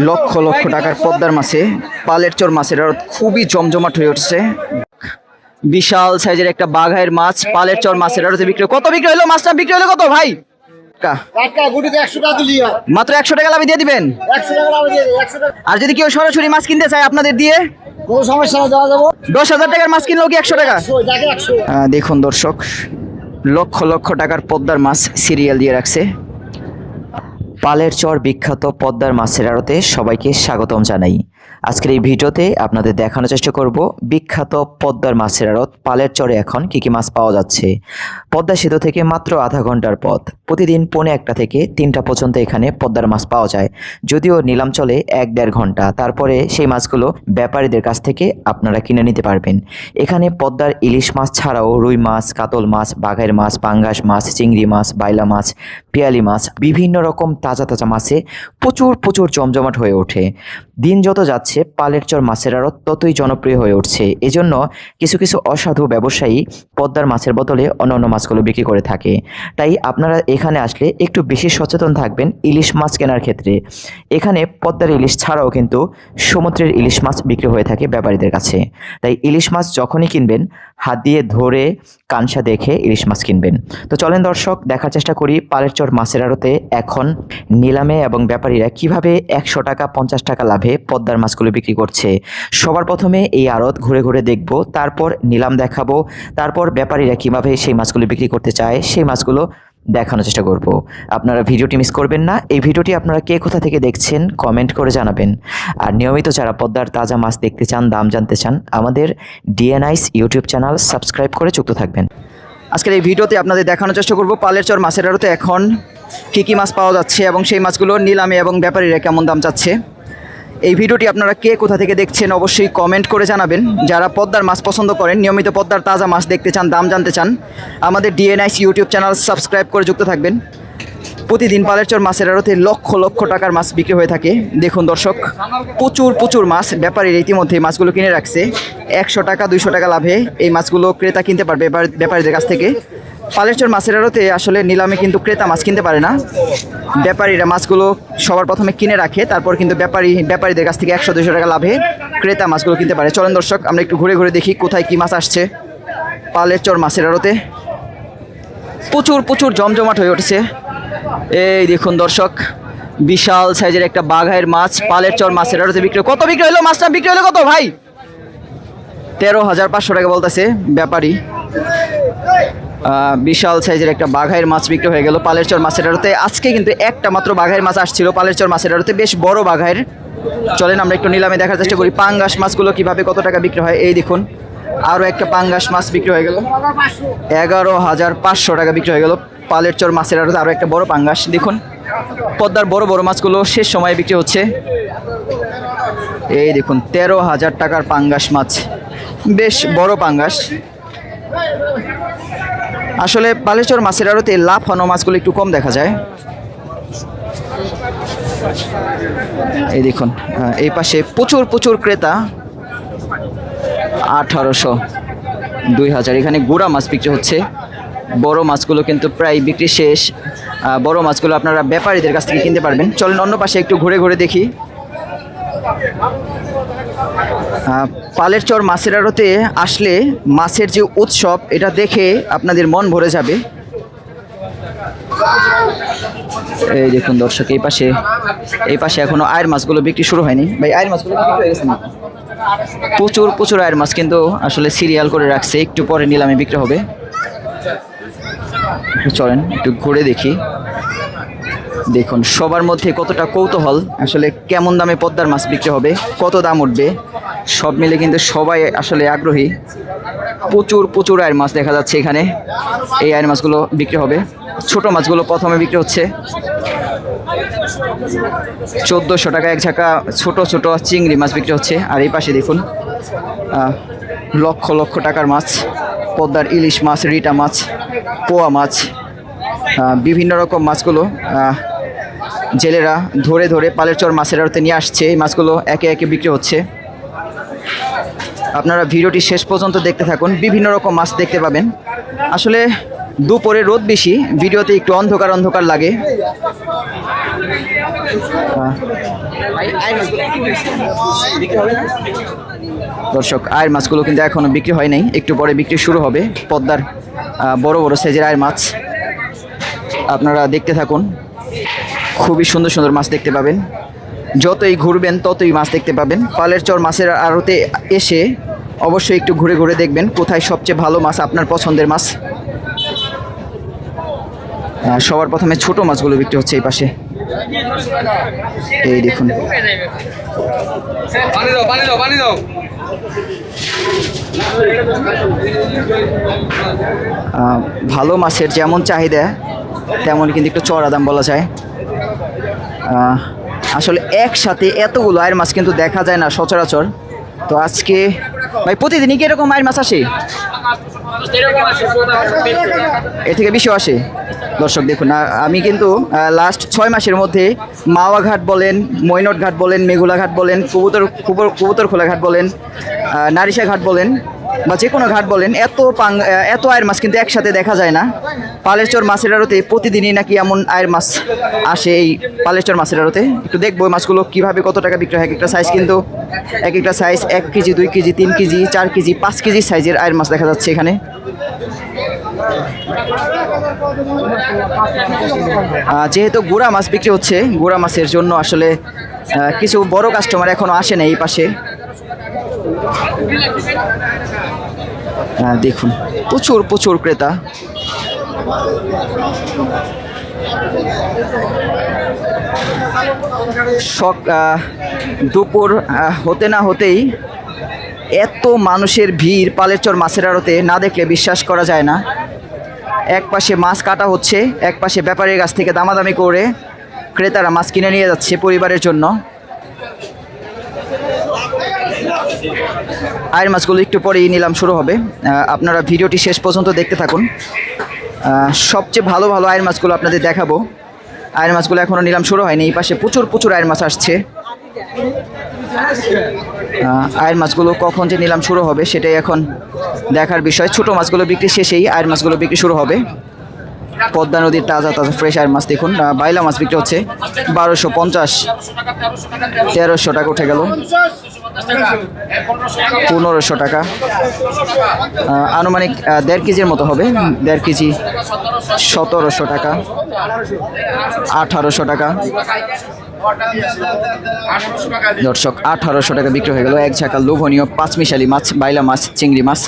লক্ষ লক্ষ টাকার পদ্মার মাছে পালের চর মাছের আড়ত খুবই জমজমাট হয়ে উঠছে। বিশাল সাইজের একটা বাঘাইয়ের মাছ পালের চর মাছের আড়তে বিক্রি। কত বিক্রি হলো মাছটা? বিক্রি হলো কত ভাই? মাত্র 100 টাকা লাভে দিয়ে দিবেন। আর যদি কেউ সরাসরি মাছ কিনতে চায় আপনাদের দিয়ে কোনো সমস্যা না, দেওয়া যাবো। 10,000 টাকার মাছ কিনলেও কি 100 টাকা? দেখুন দর্শক, লক্ষ লক্ষ টাকার পদ্মার মাছ সিরিয়াল দিয়ে রাখছে। পালের চর বিখ্যাত পদ্মার মাছের আড়তে সবাইকে স্বাগতম জানাই। আজকের এই ভিডিওতে আপনাদের দেখানোর চেষ্টা করব বিখ্যাত পদ্মার মাছের আড়ত পালের চরে এখন কি কি মাছ পাওয়া যাচ্ছে। পদ্মা সেতু থেকে মাত্র আধা ঘন্টার পথ, প্রতিদিন 1:45 থেকে 3টা পর্যন্ত এখানে পদ্মার মাছ পাওয়া যায়। যদিও নিলাম চলে 1-1.5 ঘন্টা, তারপরে সেই মাছগুলো ব্যাপারীদের কাছ থেকে আপনারা কিনে নিতে পারবেন। এখানে পদ্মার ইলিশ মাছ ছাড়াও রুই মাছ, কাতল মাছ, বাঘের মাছ, পাঙ্গাস মাছ, চিংড়ি মাছ, বাইলা মাছ, পিয়ালি মাছ, বিভিন্ন রকম তাজা তাজা মাছে প্রচুর জমজমাট হয়ে ওঠে। দিন যত যাচ্ছে পালের চর মাছের আড়ত ততই জনপ্রিয় হয়ে উঠছে। এজন্য কিছু কিছু অসাধু ব্যবসায়ী পদ্মার মাছের বদলে অন্যান্য মাছগুলো বিক্রি করে থাকে। তাই আপনারা এখানে আসলে একটু বেশি সচেতন থাকবেন ইলিশ মাছ কেনার ক্ষেত্রে। এখানে পদ্মার ইলিশ ছাড়াও কিন্তু সমুদ্রের ইলিশ মাছ বিক্রি হয়ে থাকে ব্যাপারীদের কাছে। তাই ইলিশ মাছ যখনই কিনবেন হাত দিয়ে ধরে কানসা দেখে ইলিশ মাছ কিনবেন। তো চলেন দর্শক, দেখার চেষ্টা করি পালের চর মাছের আড়তে এখন নিলামে এবং ব্যাপারীরা কিভাবে 100 টাকা 50 টাকা লাভে পদ্মার মাছগুলো বিক্রি করছে। সবার প্রথমে এই আড়ত ঘুরে ঘুরে দেখব, তারপর নিলাম দেখাবো, তারপর ব্যাপারীরা কিভাবে সেই মাছগুলো বিক্রি করতে চায় সেই মাছগুলো দেখানোর চেষ্টা করব। আপনারা ভিডিওটি মিস করবেন না। এই ভিডিওটি আপনারা কে কোথা থেকে দেখছেন কমেন্ট করে জানাবেন। আর নিয়মিত যারা পদ্মার তাজা মাছ দেখতে চান, দাম জানতে চান, আমাদের ডিএনআইস ইউটিউব চ্যানেল সাবস্ক্রাইব করে যুক্ত থাকবেন। আজকের এই ভিডিওতে আপনাদের দেখানোর চেষ্টা করব পালের চর মাছের আড়তে এখন কী কী মাছ পাওয়া যাচ্ছে এবং সেই মাছগুলো নিলামে এবং ব্যাপারীরা কেমন দাম চাচ্ছে। এই ভিডিওটি আপনারা কে কোথা থেকে দেখছেন অবশ্যই কমেন্ট করে জানাবেন। যারা পদ্মার মাছ পছন্দ করেন, নিয়মিত পদ্মার তাজা মাছ দেখতে চান, দাম জানতে চান, আমাদের ডিএনআইস ইউটিউব চ্যানেল সাবস্ক্রাইব করে যুক্ত থাকবেন। প্রতিদিন পালের চর মাছের আড়তে লক্ষ লক্ষ টাকার মাছ বিক্রি হয়ে থাকে। দেখুন দর্শক, প্রচুর মাছ ব্যাপারীরা ইতিমধ্যে মাছগুলো কিনে রাখছে। 100 টাকা 200 টাকা লাভে এই মাছগুলো ক্রেতা কিনতে পারবে ব্যাপারীদের কাছ থেকে। পালের চর মাছের আড়তে আসলে নিলামে কিন্তু ক্রেতা মাছ কিনতে পারে না, ব্যাপারীরা মাছগুলো সবার প্রথমে কিনে রাখে, তারপর কিন্তু ব্যাপারীদের কাছ থেকে 100-200 টাকা লাভে ক্রেতা মাছগুলো কিনতে পারে। চলেন দর্শক, আমরা একটু ঘুরে ঘুরে দেখি কোথায় কি মাছ আসছে। পালের চর মাছের আড়তে প্রচুর জমজমাট হয়ে উঠছে। এই দেখুন দর্শক, বিশাল সাইজের একটা বাঘাইয়ের মাছ পালের চর মাছের আড়তে বিক্রি। কত বিক্রি হলো মাছটা? বিক্রি হলো কত ভাই? 13,500 টাকা বলতেছে ব্যাপারী। বিশাল সাইজের একটা বাঘাইয়ের মাছ বিক্রি হয়ে গেল পালের চর মাছের আড়তে। আজকে কিন্তু একটা মাত্র বাঘাইয়ের মাছ আসছিল পালের চর মাছের আড়তে, বেশ বড় বাঘাইয়ের। চলেন আমরা একটু নিলামে দেখার চেষ্টা করি পাঙ্গাস মাছগুলো কিভাবে কত টাকা বিক্রি হয়। এই দেখুন, আরও একটা পাঙ্গাস মাছ বিক্রি হয়ে গেল, 11,500 টাকা বিক্রি হয়ে গেল পালের চর মাছের আড়তে। আরও একটা বড় পাঙ্গাস দেখুন। পদ্মার বড় মাছগুলো শেষ সময়ে বিক্রি হচ্ছে। এই দেখুন 13,000 টাকার পাঙ্গাস মাছ, বেশ বড় পাঙ্গাস। আসলে পালের চর মাছের আড়তে লাফানো মাছগুলো একটু কম দেখা যায়। এই দেখুন, এই পাশে প্রচুর ক্রেতা। 1,800, 2,000 এখানে গুড়া মাছ বিক্রি হচ্ছে। বড় মাছগুলো কিন্তু প্রায় বিক্রি শেষ। বড় মাছগুলো আপনারা ব্যাপারীদের কাছ থেকে কিনতে পারবেন। চলেন অন্য পাশে একটু ঘুরে ঘুরে দেখি। পালের চর মাছের আড়তে আসলে মাছের যে উৎসব, এটা দেখে আপনাদের মন ভরে যাবে। এই দেখুন দর্শক, এই পাশে এখনো আয়ের মাছগুলো বিক্রি শুরু হয়নি। ভাই, আয়ের মাছগুলো বিক্রি হয়ে গেছে না? প্রচুর আয়ের মাছ কিন্তু আসলে সিরিয়াল করে রাখছে, একটু পরে নিলামে বিক্রি হবে। চলেন একটু ঘুরে দেখি। দেখুন সবার মধ্যে কতটা কৌতূহল, আসলে কেমন দামে পদ্মার মাছ বিক্রি হবে, কত দাম উঠবে, সব মিলে কিন্তু সবাই আসলে আগ্রহী। প্রচুর আয়ের মাছ দেখা যাচ্ছে এখানে। এই আয়ের মাছগুলো বিক্রি হবে। ছোট মাছগুলো প্রথমে বিক্রি হচ্ছে 1,400 টাকা এক ঝাঁকা ছোট চিংড়ি মাছ বিক্রি হচ্ছে। আর এই পাশে দেখুন লক্ষ টাকার মাছ, পদ্মার ইলিশ মাছ, রিটা মাছ, পোয়া মাছ, বিভিন্ন রকম মাছগুলো জেলেরা ধরে পালের চর মাছের আড়তে নিয়ে আসছে। এই মাছগুলো একে একে বিক্রি হচ্ছে। আপনারা ভিডিওটি শেষ পর্যন্ত দেখতে থাকুন, বিভিন্ন রকম মাছ দেখতে পাবেন। আসলে দুপুরে রোদ বেশি, ভিডিওতে একটু অন্ধকার লাগে। দর্শক আয়ের মাছগুলো কিন্তু এখনো বিক্রি হয় নাই, একটু পরে বিক্রি শুরু হবে। পদ্মার বড় বড় সাইজের আয়ের মাছ আপনারা দেখতে থাকুন, খুবই সুন্দর সুন্দর মাছ দেখতে পাবেন। যতই ঘুরবেন ততই মাছ দেখতে পাবেন। পালের চর মাছের আড়তে এসে অবশ্যই একটু ঘুরে ঘুরে দেখবেন কোথায় সবচেয়ে ভালো মাছ, আপনার পছন্দের মাছ। সবার প্রথমে ছোট মাছগুলো বিক্রি হচ্ছে এই পাশে, এই দেখুন। ভালো মাছের যেমন চাহিদা তেমন কিন্তু একটু চড়া দাম বলা যায়। আসলে একসাথে এতগুলো আয়ের মাছ কিন্তু দেখা যায় না সচরাচর। তো আজকে ভাই প্রতিদিনই কি এরকম আয়ের মাছ আসে? এর থেকে বেশিও আসে। দর্শক দেখুন, আমি কিন্তু লাস্ট 6 মাসের মধ্যে মাওয়া ঘাট বলেন, মৈনট ঘাট বলেন, মেঘুলা ঘাট বলেন, কবুতরখোলা ঘাট বলেন, নারিশা ঘাট বলেন বা যে কোনো ঘাট বলেন, এত আয়ের মাছ কিন্তু একসাথে দেখা যায় না। পালের চর মাছের আড়তে প্রতিদিনই নাকি এমন আয়ের মাছ আসে এই পালের চর মাছের আড়তে। একটু দেখবো মাছগুলো কীভাবে কত টাকা বিক্রি হয়। এক একটা সাইজ কিন্তু এক একটা size 1 KG, 2 KG, 3 KG, 4 KG, 5 KG সাইজের আয়ের মাছ দেখা যাচ্ছে এখানে। যেহেতু গুড়া মাছ বিক্রি হচ্ছে, গুড়া মাছের জন্য আসলে কিছু বড় কাস্টমার এখনো আসে না এই পাশে। দেখুন প্রচুর প্রচুর ক্রেতা। দুপুর হতে না হতেই এত মানুষের ভিড় পালের চর মাছের আড়তে, না দেখলে বিশ্বাস করা যায় না। এক পাশে মাছ কাটা হচ্ছে, এক পাশে ব্যাপারীর কাছ থেকে দামাদামি করে ক্রেতারা মাছ কিনে নিয়ে যাচ্ছে পরিবারের জন্য। আয়ের মাছগুলো একটু পরেই নিলাম শুরু হবে, আপনারা ভিডিওটি শেষ পর্যন্ত দেখতে থাকুন। সবচেয়ে ভালো ভালো আয়ের মাছগুলো আপনাদের দেখাবো। আয়ের মাছগুলো এখনও নিলাম শুরু হয়নি। এই পাশে প্রচুর প্রচুর আয়ের মাছ আসছে। আয়ের মাছগুলো কখন যে নিলাম শুরু হবে সেটাই এখন দেখার বিষয়। ছোট মাছগুলো বিক্রি শেষেই আয়ের মাছগুলো বিক্রি শুরু হবে। পদ্মা নদীর তাজা তাজা ফ্রেশ আয়ের মাছ দেখুন। বাইলা মাছ বিক্রি হচ্ছে 1250, 1300 টাকা উঠে গেল, 1500 টাকা, আনুমানিক 1.5 কেজির মতো হবে। 1.5 কেজি 1700 টাকা, 1800 টাকা। দর্শক 1800 টাকা বিক্রি হয়ে গেল। এক ঝাঁকা লোভনীয় 5 মিশালি মাছ, বাইলা মাছ, চিংড়ি মাছ।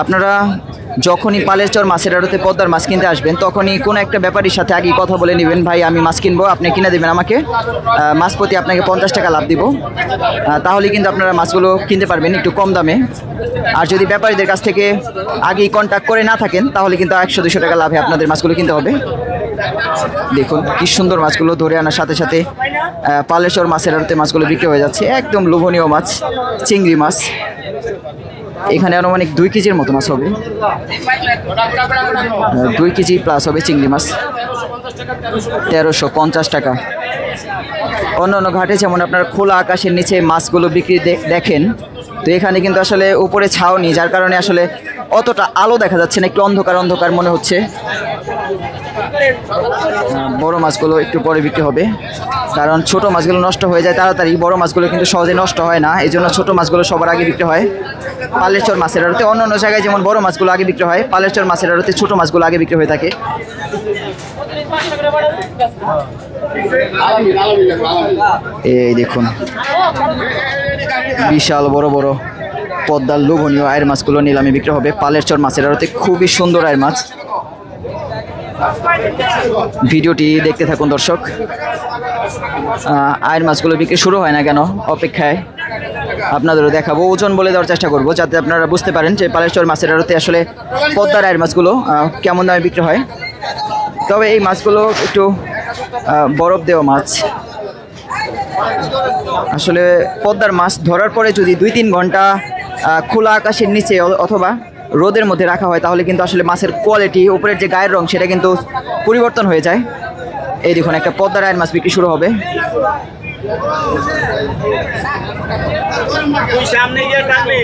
আপনারা যখনই পালের চর মাছের আড়তে পদ্মার মাছ কিনতে আসবেন তখনই কোনো একটা ব্যাপারীর সাথে আগে কথা বলে নেবেন, ভাই আমি মাছ কিনবো, আপনি কিনে দেবেন আমাকে, মাছ প্রতি আপনাকে 50 টাকা লাভ দিব। তাহলে কিন্তু আপনারা মাছগুলো কিনতে পারবেন একটু কম দামে। আর যদি ব্যাপারীদের কাছ থেকে আগেই কন্ট্যাক্ট করে না থাকেন তাহলে কিন্তু 100-200 টাকা লাভে আপনাদের মাছগুলো কিনতে হবে। দেখুন কি সুন্দর মাছগুলো ধরে আনার সাথে সাথে পালের চর মাছের আড়তে মাছগুলো বিক্রি হয়ে যাচ্ছে। একদম লোভনীয় মাছ, চিংড়ি মাছ। এখানে আনুমানিক 2 কেজির মতো মাছ হবে, 2 কেজি প্লাস হবে চিংড়ি মাছ। 1350 টাকা। অন্য অন্য ঘাটে যেমন আপনার খোলা আকাশের নিচে মাছগুলো বিক্রি দেখেন, তো এখানে কিন্তু আসলে উপরে ছাউনি, যার কারণে আসলে অতটা আলো দেখা যাচ্ছে না, একটু অন্ধকার অন্ধকার মনে হচ্ছে। বড় মাছগুলো একটু পরে বিক্রি হবে, কারণ ছোট মাছগুলো নষ্ট হয়ে যায় তাড়াতাড়ি, বড় মাছগুলো কিন্তু সহজে নষ্ট হয় না, এই জন্য ছোট মাছগুলো সবার আগে বিক্রি হয় পালের চর মাছের আড়তে। অন্য অন্য জায়গায় যেমন বড় মাছগুলো আগে বিক্রি হয়, পালের চর মাছের আড়তে ছোট মাছগুলো আগে বিক্রি হয়ে থাকে। এই দেখুন বিশাল বড় বড় পদ্মার লোভনীয় আয়ের মাছগুলো নিলামে বিক্রি হবে পালের চর মাছের আড়তে। খুবই সুন্দর আয়ের মাছ। ভিডিওটি দেখতে থাকুন দর্শক। আয়ের মাছগুলো বিক্রি শুরু হয় না কেন, অপেক্ষায় আপনাদেরও দেখাবো, ওজন বলে দেওয়ার চেষ্টা করব যাতে আপনারা বুঝতে পারেন যে পালের চর মাছের আড়তে আসলে পদ্মার আয়ের মাছগুলো কেমন দামে বিক্রি হয়। তবে এই মাছগুলো একটু বরফ দেওয়া মাছ। আসলে পদ্মার মাছ ধরার পরে যদি 2-3 ঘন্টা খোলা আকাশের নিচে অথবা রোদের মধ্যে রাখা হয় তাহলে কিন্তু আসলে মাছের কোয়ালিটি, উপরের যে গায়ের রং সেটা কিন্তু পরিবর্তন হয়ে যায়। এই দেখুন একটা পদ্মার আয়ের মাছ বিক্রি শুরু হবে। তুই সামনে গিয়ে টানবি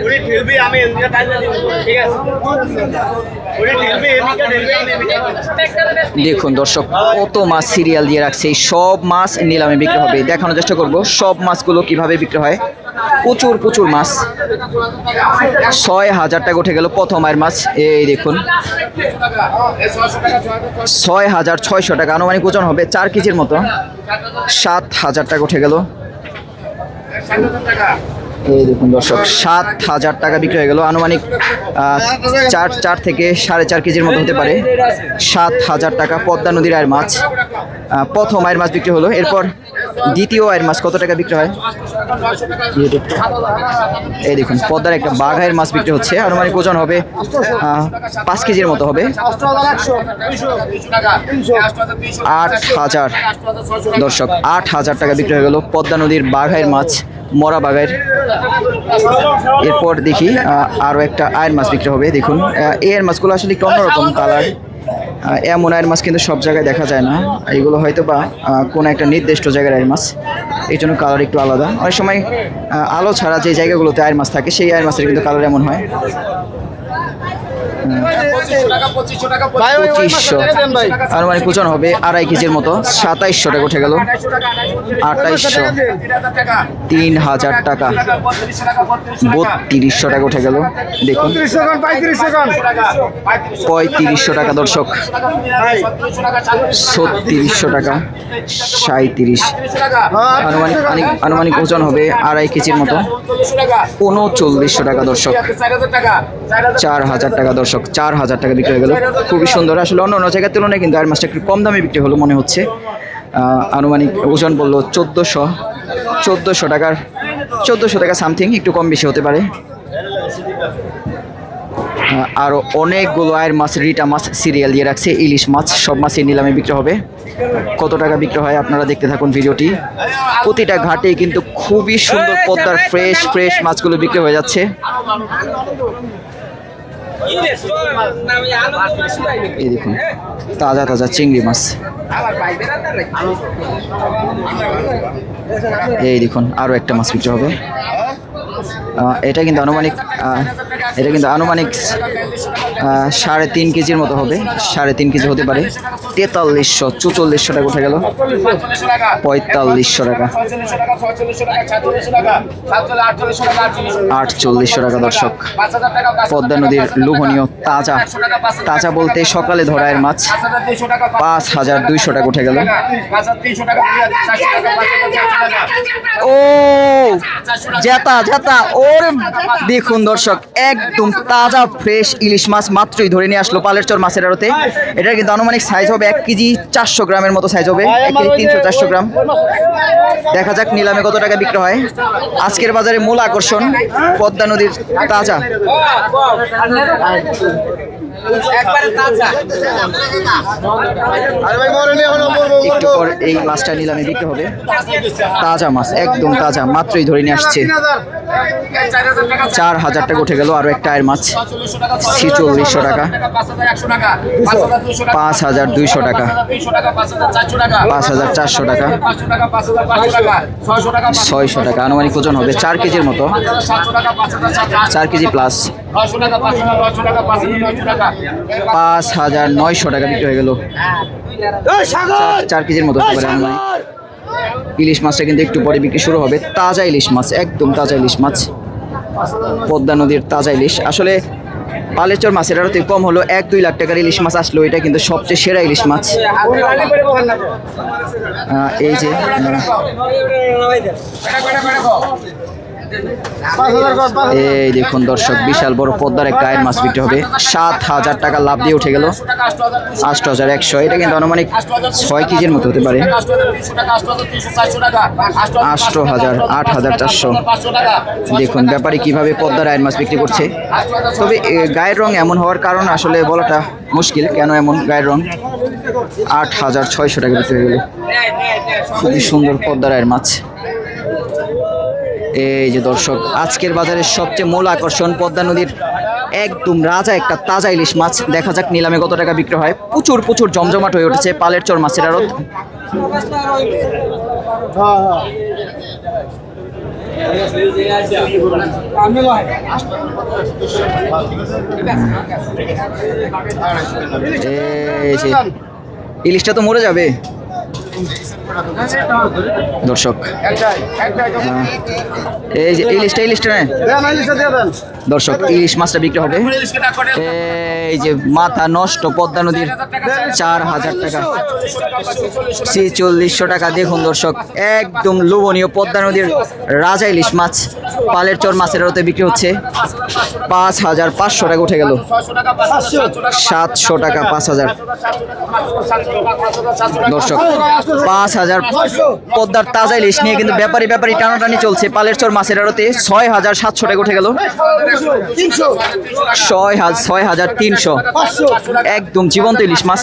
ওরে ঠেলবি আমি এদিকে টানলে দিব ঠিক আছে ওরে ঠেলবি এদিকে ঠেলবি আমি এদিকে দেখুন দর্শক কত মাছ সিরিয়াল দিয়ে রাখছে, এই সব মাছ নিলামে বিক্রি হবে। দেখানোর চেষ্টা করব সব মাছগুলো কিভাবে বিক্রি হয়। প্রচুর প্রচুর মাছ, 6,000 টাকা উঠে গেল প্রথম আয়ের মাছ। এই দেখুন 6,600 টাকা, আনুমানিক ওজন হবে 4 কেজির মতো। 7,000 টাকা উঠে গেল। এই দেখুন দর্শক 7,000 টাকা বিক্রি হয়ে গেল, আনুমানিক 4 থেকে 4.5 কেজির মতো হতে পারে। 7,000 টাকা পদ্মা নদীর আয়ের মাছ, প্রথম আয়ের মাছ বিক্রি হলো। এরপর দ্বিতীয় আয়ের মাছ কত টাকা বিক্রি হয়? এই দেখুন পদ্মার একটা বাঘাইয়ের মাছ বিক্রি হচ্ছে, আনুমানিক ওজন হবে 5 কেজির মতো হবে। 8,000 দর্শক 8,000 টাকা বিক্রি হয়ে গেল পদ্মা নদীর বাঘাইয়ের মাছ, মরা বাঘাইয়ের। এরপর দেখি আরও একটা আয়ের মাছ বিক্রি হবে। দেখুন এই আয়ের মাছগুলো আসলে একটু অন্যরকম কালার, এমন আয়ের মাছ কিন্তু সব জায়গায় দেখা যায় না। এগুলো হয়তো বা কোনো একটা নির্দিষ্ট জায়গার আয়ের মাছ, এই জন্য কালার একটু আলাদা। অনেক সময় আলো ছাড়া যে জায়গাগুলোতে আয়ের মাছ থাকে সেই আয়ের মাছের কিন্তু কালার এমন হয়। 2500 আনুমানিক ওজন হবে 2.5 কেজির মতো। 2700 টাকা উঠে গেল। 2800, 3,000 টাকা, 3200 টাকা উঠে গেল। দেখুন 3500 টাকা দর্শক, 3600 টাকা, 37, আনুমানিক ওজন হবে 2.5 কেজির মতো। 3900 টাকা দর্শক, 4,000 টাকা দর্শক, 4,000 টাকা বিক্রি হয়ে গেল। খুবই সুন্দর, আসলে অন্য অন্য জায়গার তুলনায় কিন্তু আর মাছটা একটু কম দামে বিক্রি হলো মনে হচ্ছে। আনুমানিক ওজন বললো 1400 টাকার, 1400 টাকা সামথিং, একটু কম বেশি হতে পারে। আরও অনেকগুলো আয়ের মাছ, রিটা মাছ সিরিয়াল দিয়ে রাখছে। ইলিশ মাছ, সব মাছই নিলামে বিক্রি হবে। কত টাকা বিক্রি হয় আপনারা দেখতে থাকুন ভিডিওটি। প্রতিটা ঘাটে কিন্তু খুবই সুন্দর পদ্মার ফ্রেশ ফ্রেশ মাছগুলো বিক্রি হয়ে যাচ্ছে। এই দেখুন তাজা তাজা চিংড়ি মাছ। এই দেখুন আরও একটা মাছ বিক্রি হবে। এটা কিন্তু আনুমানিক 3.5 কেজির মতো হবে, 3.5 কেজি হতে পারে। 4300, 4400 টাকা উঠে গেল। 4500 টাকা, 4800 টাকা দর্শক। পদ্মা নদীর লোভনীয় তাজা তাজা বলতে সকালে ধরায়ের মাছ, 5200 টাকা উঠে গেল। ও জেতা জেতা, ওর দেখুন দর্শক একদম তাজা ফ্রেশ ইলিশ মাছ মাত্রই ধরে নিয়ে আসলো পালেরচর মাছের আড়তে। এটা কিন্তু আনুমানিক সাইজ হবে 1 কেজি 400 গ্রামের মতো সাইজ হবে, 1 কেজি 300-400 গ্রাম। দেখা যাক নিলামে কত টাকা বিক্রি হয়। আজকের বাজারে মূল আকর্ষণ পদ্মা নদীর তাজা। একটু পর এই মাছটা নিলামে বিক্রি হবে। তাজা মাছ, একদম তাজা, মাত্রই ধরে নিয়ে আসছে। 4,000 টাকা উঠে গেল। আরো একটা আয়ের মাছ, 4600 টাকা, 5200 টাকা, 5400 টাকা, 600 টাকা। আনুমানিক ওজন হবে 4 কেজির মতো, 4 কেজি প্লাস। 5,900 টাকা বিক্রি হয়ে গেল। 4 কেজির মতো হতে পারে আনুমানিক। ইলিশ মাছটা কিন্তু একটু পরে বিক্রি শুরু হবে। তাজা ইলিশ মাছ, একদম তাজা ইলিশ মাছ, পদ্মা নদীর তাজা ইলিশ। আসলে পালেচর মাছের আরো কম হলো 1-2 লাখ টাকার ইলিশ মাছ আসলো, এটা কিন্তু সবচেয়ে সেরা ইলিশ মাছ। এই যে এই দেখুন দর্শক বিশাল বড় পদ্মার একটা আয়ের মাছ বিক্রি হবে। 7,000 টাকা লাভ দিয়ে উঠে গেল। 8,100, এটা কিন্তু আনুমানিক 6 কেজির মতো হতে পারে। 8,000, 8,400। দেখুন ব্যাপারী কিভাবে পদ্মার আয়ের মাছ বিক্রি করছে। তবে গায়ের রং এমন হওয়ার কারণ আসলে বলাটা মুশকিল, কেন এমন গায়ের রং। 8,600 টাকা বিক্রি হয়ে গেল। খুবই সুন্দর পদ্মার আয়ের মাছ। এই যে দর্শক আজকের বাজারের সবচেয়ে মূল আকর্ষণ পদ্মা নদীর একদম রাজা একটা তাজা ইলিশ মাছ। দেখা যাক নিলামে কত টাকা বিক্রি হয়। প্রচুর প্রচুর জমজমাট হয়ে উঠেছে পালেরচর মাছের আড়ত। এই যে ইলিশটা তো মরে যাবে দর্শক। এই যে ইলিশটা নেয় দর্শক, ইলিশ মাছটা বিক্রি হবে। এই যে মাথা নষ্ট পদ্মা নদীর 4000 টাকা, 4600 টাকা। দেখুন দর্শক, একদম লোভনীয় পদ্মা নদীর রাজা ইলিশ মাছ পালের চর মাছের আড়তে বিক্রি হচ্ছে 5500 টাকা উঠে গেল, 700 টাকা, 5000 দর্শক, 5000 পদ্মার তাজা ইলিশ নিয়ে কিন্তু ব্যাপারী টানাটানি চলছে পালের চর মাছের আড়তে। 6700 টাকা উঠে গেল, 6300 একদম জীবন্ত ইলিশ মাছ,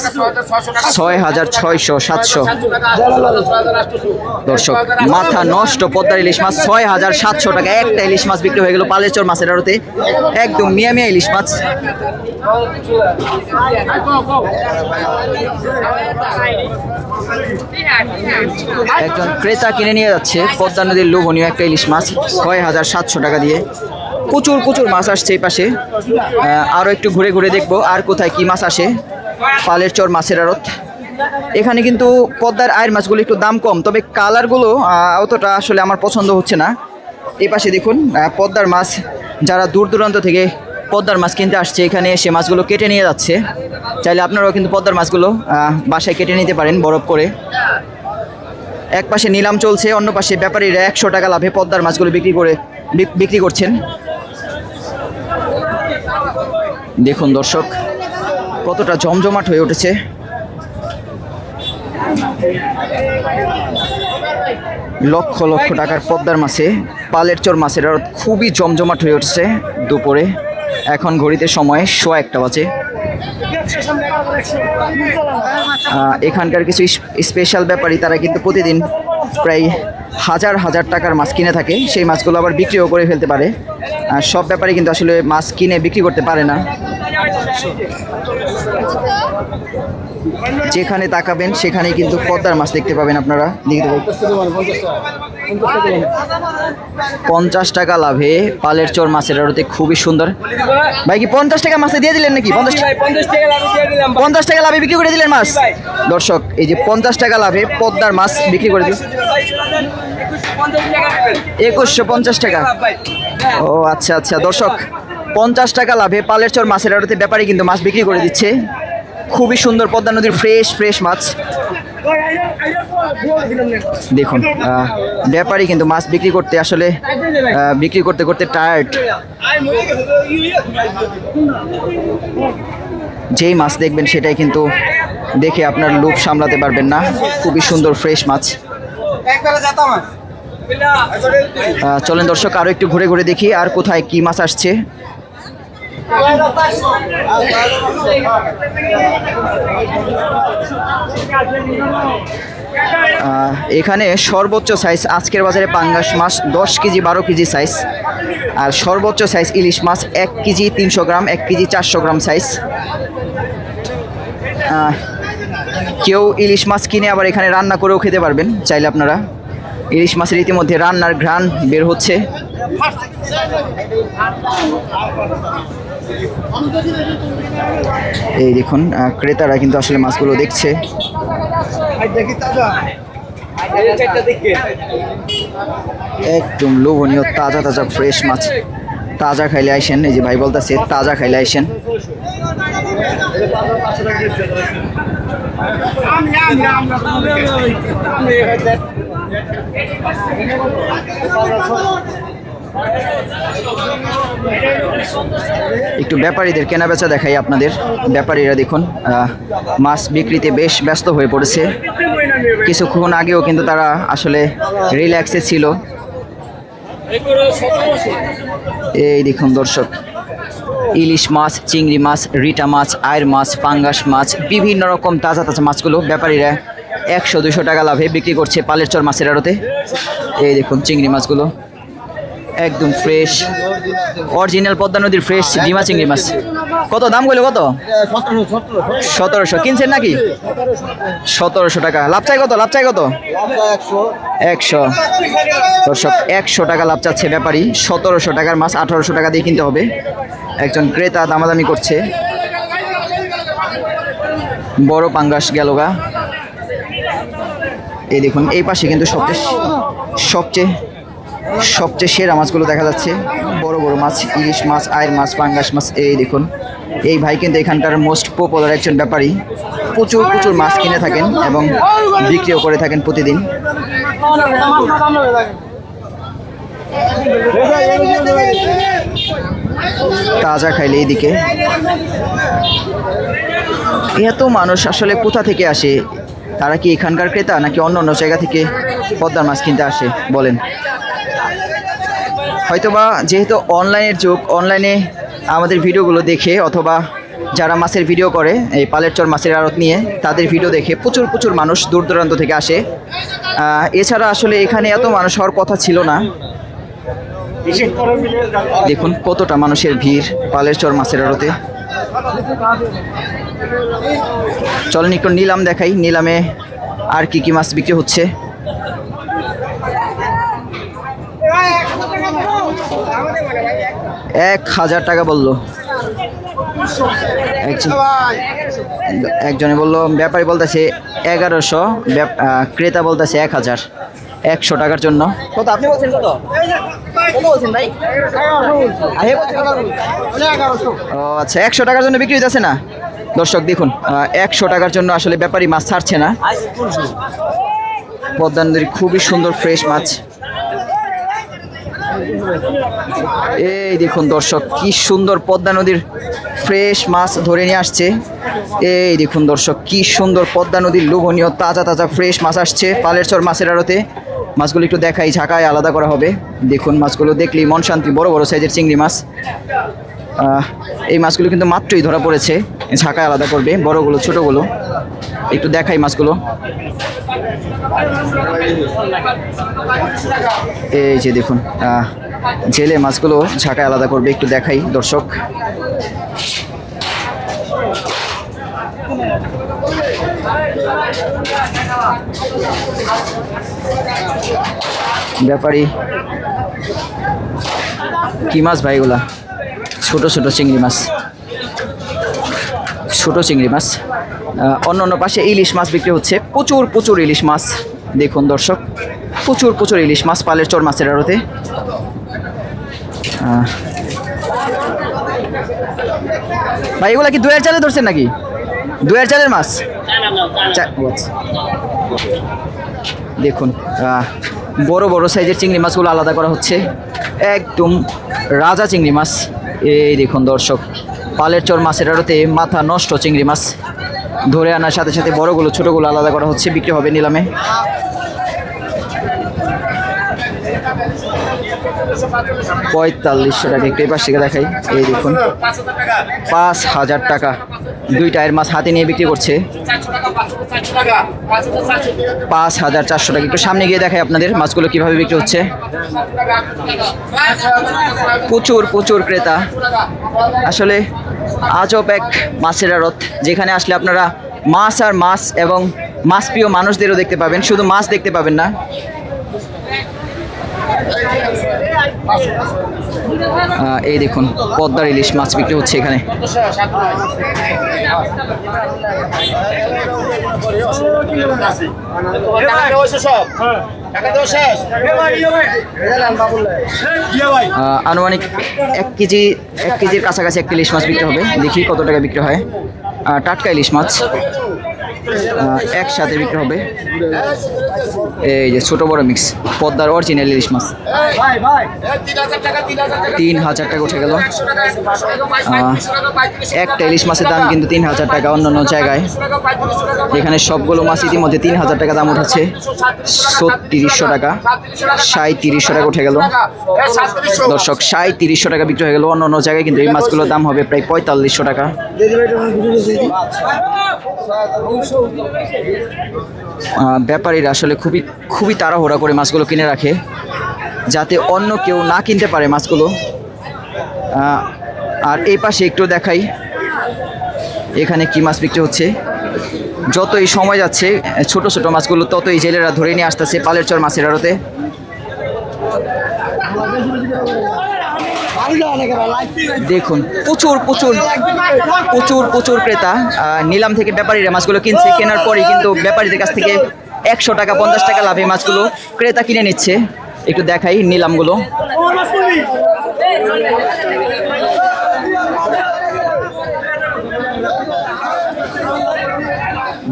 6600, 700 দর্শক। মাথা নষ্ট পদ্মার ইলিশ মাছ 6700 টাকা, একটা ইলিশ মাছ বিক্রি হয়ে গেল পালের চর মাছের আড়তে, একদম মিয়া ইলিশ মাছ। একজন ক্রেতা কিনে নিয়ে যাচ্ছে পদ্মা নদীর লোভনীয় একটা ইলিশ মাছ 6700 টাকা দিয়ে। প্রচুর মাছ আসছে এই পাশে, আরও একটু ঘুরে দেখবো আর কোথায় কি মাছ আসে। পালের চর মাছের আড়ত, এখানে কিন্তু পদ্মার আয়ের মাছগুলো একটু দাম কম, তবে কালারগুলো অতটা আসলে আমার পছন্দ হচ্ছে না। এই পাশে দেখুন পদ্মার মাছ, যারা দূর দূরান্ত থেকে পদ্মার মাছ কিনতে আসছে এখানে এসে মাছগুলো কেটে নিয়ে যাচ্ছে। চাইলে আপনারাও কিন্তু পদ্মার মাছগুলো বাসায় কেটে নিতে পারেন বরফ করে। এক পাশে নিলাম চলছে, অন্য পাশে ব্যাপারীরা 100 টাকা লাভে পদ্মার মাছগুলো বিক্রি করছেন। দেখুন দর্শক, কতটা জমজমাট হয়ে উঠেছে। লক্ষ টাকার পদ্মার মাছে পালের চর মাছের আড়ত খুবই জমজমাট হয়ে উঠছে দুপুরে। এখন ঘড়িতে সময় 1:15 বাজে। এখানকার কিছু স্পেশাল ব্যাপারী তারা কিন্তু প্রতিদিন প্রায় হাজার টাকার মাছ কিনে থাকে, সেই মাছগুলো আবার বিক্রিও করে ফেলতে পারে। সব ব্যাপারী কিন্তু আসলে মাছ কিনে বিক্রি করতে পারে না। যেখানে তাকাবেন সেখানেই কিন্তু পদ্মার মাছ দেখতে পাবেন আপনারা। 50 টাকা লাভে পালের চর মাছের আড়তে, খুবই সুন্দর। ভাই কি 50 টাকা মাছে দিয়ে দিলেন নাকি? 50 টাকা লাভে বিক্রি করে দিলেন মাছ। দর্শক, এই যে 50 টাকা লাভে পদ্মার মাছ বিক্রি করে দিন, 2150 টাকা। ও আচ্ছা দর্শক, 50 টাকা লাভে পালের চর মাছের আড়তে ব্যাপারী কিন্তু মাছ বিক্রি করে দিচ্ছে। খুবই সুন্দর পদ্মা নদীর ফ্রেশ মাছ। দেখুন ব্যাপারী কিন্তু মাছ বিক্রি করতে আসলে বিক্রি করতে টায়ার্ড। যেই মাছ দেখবেন সেটাই কিন্তু দেখে আপনার লোভ সামলাতে পারবেন না। খুবই সুন্দর ফ্রেশ মাছ। চলেন দর্শক, আরো একটু ঘুরে দেখি আর কোথায় কি মাছ আসছে। এখানে সর্বোচ্চ সাইজ আজকের বাজারে পাঙ্গাস মাছ 10 কেজি 12 কেজি সাইজ, আর সর্বোচ্চ সাইজ ইলিশ মাছ 1 কেজি 300 গ্রাম, 1 কেজি 400 গ্রাম সাইজ। কেউ ইলিশ মাছ কিনে আবার এখানে রান্না করেও খেতে পারবেন চাইলে আপনারা। ইলিশ মাছের ইতিমধ্যে রান্নার ঘ্রাণ বের হচ্ছে। এই দেখুন ক্রেতারা কিন্তু আসলে মাছগুলো দেখছে। একদম লোভনীয় তাজা ফ্রেশ মাছ। তাজা খাইলে আইসেন, এই যে ভাই বলতেছে তাজা খাইলে আইসেন। একটু ব্যাপারীদের কেনা বেচা দেখাই আপনাদের। ব্যাপারীরা দেখুন মাছ বিক্রিতে বেশ ব্যস্ত হয়ে পড়েছে। কিছুক্ষণ আগেও কিন্তু তারা আসলে রিল্যাক্সে ছিল। এই দেখুন দর্শক, ইলিশ মাছ, চিংড়ি মাছ, রিটা মাছ, আয়ের মাছ, পাঙ্গাস মাছ, বিভিন্ন রকম তাজা মাছগুলো ব্যাপারীরা 100-200 টাকা লাভে বিক্রি করছে পালের চর মাছের আড়তে। এই দেখুন চিংড়ি মাছগুলো একদম ফ্রেশ, অরিজিনাল পদ্মা নদীর ফ্রেশ ডিমা চিংড়ি মাছ। কত দাম কইলো কত? 1700 কিনছেন নাকি? 1700 টাকা। লাভ চাই কত? লাভ চাই কত? 100। দর্শক 100 টাকা লাভ চাচ্ছে ব্যাপারী। 1700 টাকার মাছ 1800 টাকা দিয়ে কিনতে হবে। একজন ক্রেতা দামাদামি করছে। বড় পাঙ্গাস গেলগা। এই দেখুন এই পাশে কিন্তু সবচেয়ে সেরা মাছগুলো দেখা যাচ্ছে। বড় বড় মাছ, ইলিশ মাছ, আয়ের মাছ, পাঙ্গাস মাছ। এই দেখুন এই ভাই কিন্তু এখানকার মোস্ট পপুলার একজন ব্যাপারী। প্রচুর মাছ কিনে থাকেন এবং বিক্রিও করে থাকেন প্রতিদিন। তাজা খাইলে এইদিকে এত মানুষ আসলে কোথা থেকে আসে? তারা কি এখানকার ক্রেতা নাকি অন্য অন্য জায়গা থেকে পদ্মার মাছ কিনতে আসে বলেন? হয়তোবা যেহেতু অনলাইনের যুগ, অনলাইনে আমাদের ভিডিওগুলো দেখে অথবা যারা মাছের ভিডিও করে এই পালের চর মাছের আড়ত নিয়ে তাদের ভিডিও দেখে প্রচুর মানুষ দূর দূরান্ত থেকে আসে। এছাড়া আসলে এখানে এত মানুষ হওয়ার কথা ছিল না। দেখুন কতটা মানুষের ভিড় পালের চর মাছের আড়তে। চলেন একটু নিলাম দেখাই, নিলামে আর কি মাছ বিক্রি হচ্ছে। এক 1000 টাকা বললো একজনে বললো, ব্যাপারী বলতেছে 1100, ক্রেতা বলতেছে 1000। 100 টাকার জন্য কত? আপনি বলছেন কত? বলছেন ভাই? ও আচ্ছা, 100 টাকার জন্য বিক্রি হইতেছে না। দর্শক দেখুন 100 টাকার জন্য আসলে ব্যাপারী মাছ ছাড়ছে না। পদ্মা নদীর খুবই সুন্দর ফ্রেশ মাছ। এই দেখুন দর্শক কি সুন্দর পদ্মা নদীর ফ্রেশ মাছ ধরে নিয়ে আসছে। এই দেখুন দর্শক কি সুন্দর পদ্মা নদীর লোভনীয় তাজা ফ্রেশ মাছ আসছে পালের চর মাছের আড়তে। মাছগুলো একটু দেখাই, ঝাঁকায় আলাদা করা হবে। দেখুন মাছগুলো দেখলেই মন শান্তি। বড় সাইজের চিংড়ি মাছ। এই মাছগুলো কিন্তু মাত্রই ধরা পড়েছে, ঝাঁকায় আলাদা করবে বড়গুলো ছোটগুলো। একটু দেখাই মাছগুলো। এই যে দেখুন জেলে মাছগুলো ঝাঁকায় আলাদা করবে, একটু দেখাই দর্শক। ব্যাপারী কি মাছ ভাই এগুলা? ছোট চিংড়ি মাছ, অন্য পাশে ইলিশ মাছ বিক্রি হচ্ছে। প্রচুর ইলিশ মাছ। দেখুন দর্শক প্রচুর ইলিশ মাছ পালের চর মাছের আড়তে। ভাই এগুলা কি 2 চালে ধরছেন নাকি? 2 চালের মাছ? দেখুন বড় সাইজের চিংড়ি মাছগুলো আলাদা করা হচ্ছে। একদম রাজা চিংড়ি মাছ। এই দেখুন দর্শক পালের চর মাছের আড়তে মাথা নষ্ট চিংড়ি মাছ ধরে আনার সাথে বড়গুলো ছোটগুলো আলাদা করা হচ্ছে, বিক্রি হবে নিলামে। $4500 টাকা। একটু এপাশ থেকে দেখাই। এই দেখুন 5000 টাকা। 2 টায়ের মাছ হাতে নিয়ে বিক্রি করছে। 5400 টাকা। একটু সামনে গিয়ে দেখাই আপনাদের মাছগুলো কিভাবে বিক্রি হচ্ছে। প্রচুর ক্রেতা। আসলে আজব এক মাছের আড়ত, যেখানে আসলে আপনারা মাছ এবং মাছ প্রিয় মানুষদেরও দেখতে পাবেন, শুধু মাছ দেখতে পাবেন না। এই দেখুন পদ্মার ইলিশ মাছ বিক্রি হচ্ছে এখানে। আনুমানিক 1 কেজির কাছাকাছি একটা ইলিশ মাছ বিক্রি হবে। দেখি কত টাকা বিক্রি হয়। টাটকা ইলিশ মাছ একসাথে বিক্রি হবে। এই যে ছোট বড় মিক্স পদ্মার অরিজিনাল ইলিশ মাছ। 3000 টাকা উঠে গেল। একটা ইলিশ মাছের দাম কিন্তু 3000 টাকা। অন্যান্য জায়গায় এখানে সবগুলো মাছ ইতিমধ্যে 3000 টাকা দাম উঠেছে। 3600 টাকা, 3700 টাকা উঠে গেল। দর্শক 3700 টাকা বিক্রি হয়ে গেল। অন্যান্য জায়গায় কিন্তু এই মাছগুলোর দাম হবে প্রায় 4500 টাকা। ব্যাপারীরা আসলে খুবই তাড়াহুড়া করে মাছগুলো কিনে রাখে, যাতে অন্য কেউ না কিনতে পারে মাছগুলো। আর এই পাশে একটু দেখাই এখানে কি মাছ বিক্রি হচ্ছে। যতই সময় যাচ্ছে ছোট ছোট মাছগুলো ততই জেলেরা ধরে নিয়ে আসতেছে পালের চর মাছের আড়তে। দেখুন প্রচুর প্রচুর প্রচুর প্রচুর ক্রেতা নিলাম থেকে ব্যাপারীরা মাছগুলো কিনছে, কেনার পরেই কিন্তু ব্যাপারীদের কাছ থেকে 100 টাকা 50 টাকা লাভে মাছগুলো ক্রেতা কিনে নিচ্ছে। একটু দেখাই নিলামগুলো।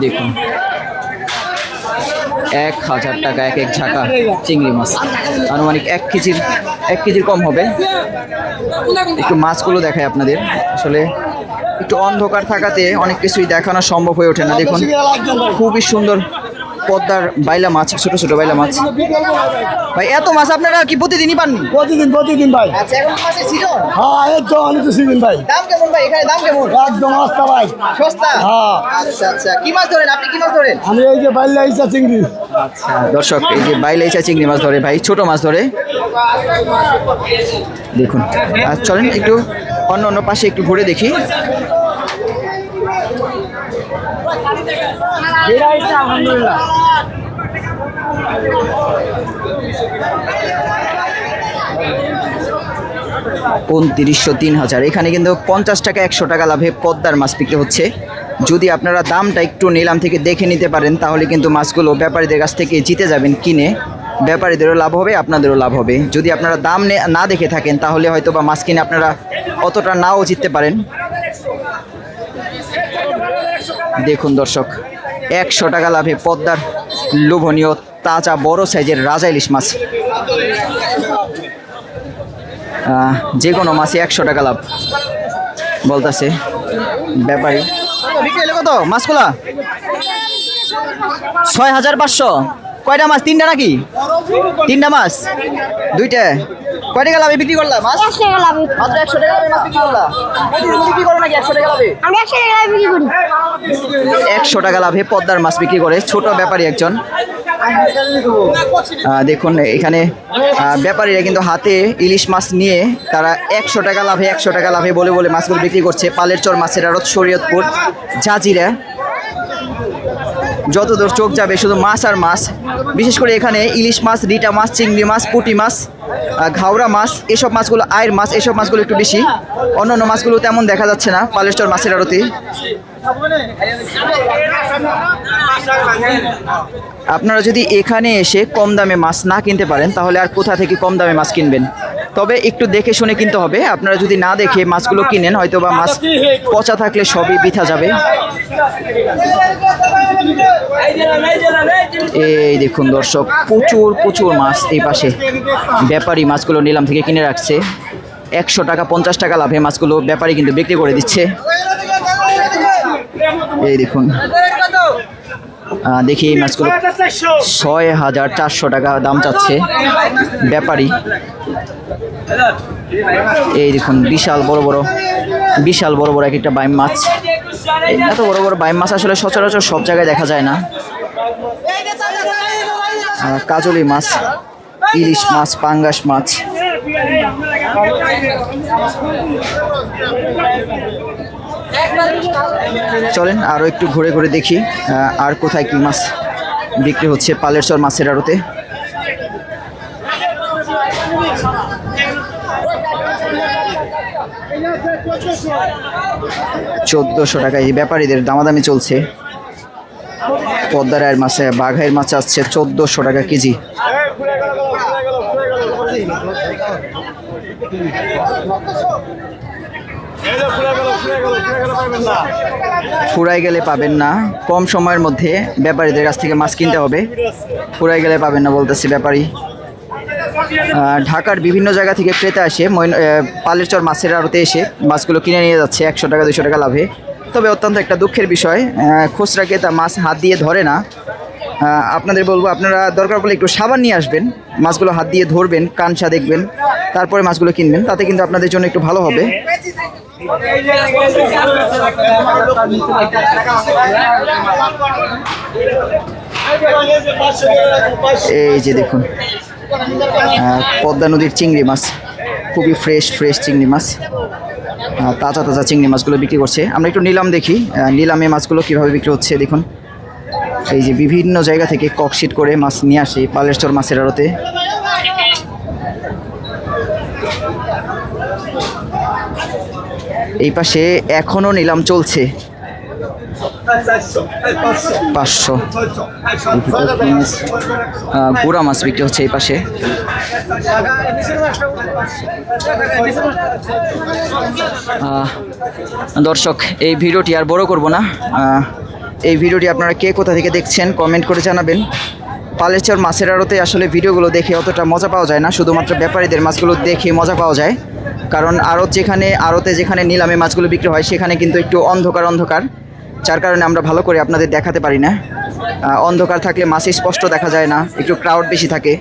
দেখুন 1000 টাকা এক এক ঝাঁকা চিংড়ি মাছ, আনুমানিক 1 কেজির কম হবে। একটু মাছগুলো দেখাই আপনাদের। আসলে একটু অন্ধকার থাকাতে অনেক কিছুই দেখানো সম্ভব হয়ে ওঠে না। দেখুন খুবই সুন্দর পদ্মার বাইলা মাছ, ছোট ছোট বাইলা মাছ। ভাই এত মাছ আপনারা কি প্রতিদিনই পান? প্রতিদিন ভাই। আচ্ছা এখন মাছের সিজন? হ্যাঁ একদম অনেক সিজন ভাই। দাম কেমন ভাই এখানে? দাম কেমন? একদম সস্তা ভাই। সস্তা? হ্যাঁ। আচ্ছা আচ্ছা, কি মাছ ধরেন আপনি? কি মাছ ধরেন? আমি এই যে বাইলা ইচ্ছা চিংড়ি। আচ্ছা দর্শক, এই যে বাইলাইচা চিংড়ি মাছ ধরে ভাই, ছোট মাছ ধরে। দেখুন চলেন একটু অন্য অন্য পাশে একটু ঘুরে দেখি। আলহামদুলিল্লাহ। 2900 3000। এখানে কিন্তু 50 টাকা 100 টাকা লাভে পদ্মার মাছ বিক্রি হচ্ছে। যদি আপনারা দামটা একটু নিলাম থেকে দেখে নিতে পারেন তাহলে কিন্তু মাছগুলো ব্যাপারীদের কাছ থেকে জিতে যাবেন কিনে। ব্যাপারীদেরও লাভ হবে, আপনাদেরও লাভ হবে। যদি আপনারা দাম না দেখে থাকেন তাহলে হয়তো বা মাছ কিনে আপনারা অতটা নাও জিততে পারেন। দেখুন দর্শক 100 টাকা লাভে পদ্মার লোভনীয় তাজা বড় সাইজের রাজা ইলিশ মাছ। যে কোনো মাছে 100 টাকা লাভ বলতেছে ব্যাপারী। বিক্রি হলো কত মাছগুলা? 6500। কয়টা মাছ? 3টা নাকি? 3টা মাছ? 2টা? কয় টাকা লাভে বিক্রি করলাম মাছ? 100 টাকা লাভ। মাত্র 100 টাকা লাভে মাছ বিক্রি করলাম। বিক্রি করো নাকি 100 টাকা লাভে? আমি 100 টাকা লাভ বিক্রি করি। 100 টাকা লাভে পদ্মার মাছ বিক্রি করে ছোট ব্যাপারী একজন। দেখুন এখানে ব্যাপারীরা কিন্তু হাতে ইলিশ মাছ নিয়ে তারা 100 টাকা লাভে বলে বলে মাছগুলো বিক্রি করছে। পালের চর মাছের আড়ত, শরীয়তপুর, জাজিরা। যতদূর চোখ যাবে শুধু মাছ আর মাছ। বিশেষ করে এখানে ইলিশ মাছ, রিটা মাছ, চিংড়ি মাছ, পুঁটি মাছ, ঘাওড়া মাছ, এসব মাছগুলো আয়ের মাছ, এসব মাছগুলো একটু বেশি। অন্যান্য মাছগুলো তেমন দেখা যাচ্ছে না পালের চর মাছের আড়তে। আপনারা যদি এখানে এসে কম দামে মাছ না কিনতে পারেন তাহলে আর কোথা থেকে কম দামে মাছ কিনবেন? তবে একটু দেখে শুনে কিনতে হবে। আপনারা যদি না দেখে মাছগুলো কিনেন হয়তো বা মাছ পচা থাকলে সবই বৃথা যাবে। এই দেখুন দর্শক প্রচুর প্রচুর মাছ এই পাশে। ব্যাপারী মাছগুলো নিলাম থেকে কিনে রাখছে। 100 টাকা 50 টাকা লাভে মাছগুলো ব্যাপারী কিন্তু বিক্রি করে দিচ্ছে। এই দেখুন দেখি এই মাছগুলো 6400 টাকা দাম চাচ্ছে ব্যাপারী। এই দেখুন বিশাল বড় বড় এক একটা বাইম মাছ। এত বড় বড় বাইম মাছ আসলে সচরাচর সব জায়গায় দেখা যায় না। কাজলি মাছ, ইলিশ মাছ, পাঙ্গাস মাছ। চলেন আরও একটু ঘুরে ঘুরে দেখি আর কোথায় কি মাছ বিক্রি হচ্ছে পালের চর মাছের আড়তে। $1400 টাকা এই ব্যাপারীদের দামাদামি চলছে। পদ্মার আয়ের মাছে, বাঘাইয়ের মাছ আসছে 1400 টাকা কেজি। ফুরাই গেলে পাবেন না, কম সময়ের মধ্যে ব্যাপারীদের কাছ থেকে মাছ কিনতে হবে। ফুরাই গেলে পাবেন না বলতেছে ব্যাপারী। ঢাকার বিভিন্ন জায়গা থেকে ক্রেতা আসে পালের চর মাছের আড়তে এসে মাছগুলো কিনে নিয়ে যাচ্ছে 100 টাকা 200 টাকা লাভে। তবে অত্যন্ত একটা দুঃখের বিষয়, খুচরা ক্রেতা মাছ হাত দিয়ে ধরে না। আপনাদের বলবো আপনারা দরকার পড়লে একটু সাবান নিয়ে আসবেন, মাছগুলো হাত দিয়ে ধরবেন, কানসা দেখবেন, তারপরে মাছগুলো কিনবেন। তাতে কিন্তু আপনাদের জন্য একটু ভালো হবে। এই যে দেখুন পদ্মা নদীর চিংড়ি মাছ, খুবই ফ্রেশ চিংড়ি মাছ। তাজা তাজা চিংড়ি মাছগুলো বিক্রি করছে। আমরা একটু নিলাম দেখি নিলামে মাছগুলো কিভাবে বিক্রি হচ্ছে দেখুন। এই যে বিভিন্ন জায়গা থেকে ককশিট করে মাছ নিয়ে আসে পালেরচর মাছের আড়তে। এই পাশে এখনো নিলাম চলছে। 500 গুড়া মাছ বিক্রি হচ্ছে এই পাশে। দর্শক এই ভিডিওটি আর বড় করব না। এই ভিডিওটি আপনারা কে কোথা থেকে দেখছেন কমেন্ট করে জানাবেন। পালেরচর মাছের আড়তে আসলে ভিডিওগুলো দেখে অতটা মজা পাওয়া যায় না, শুধুমাত্র ব্যাপারীদের মাছগুলো দেখে মজা পাওয়া যায়। কারণ আড়তে যেখানে নিলামে মাছগুলো বিক্রি হয় সেখানে কিন্তু একটু অন্ধকার, যার কারণে আমরা ভালো করে আপনাদের দেখাতে পারি না। অন্ধকার থাকলে মাছ স্পষ্ট দেখা যায় না, একটু ক্রাউড বেশি থাকে।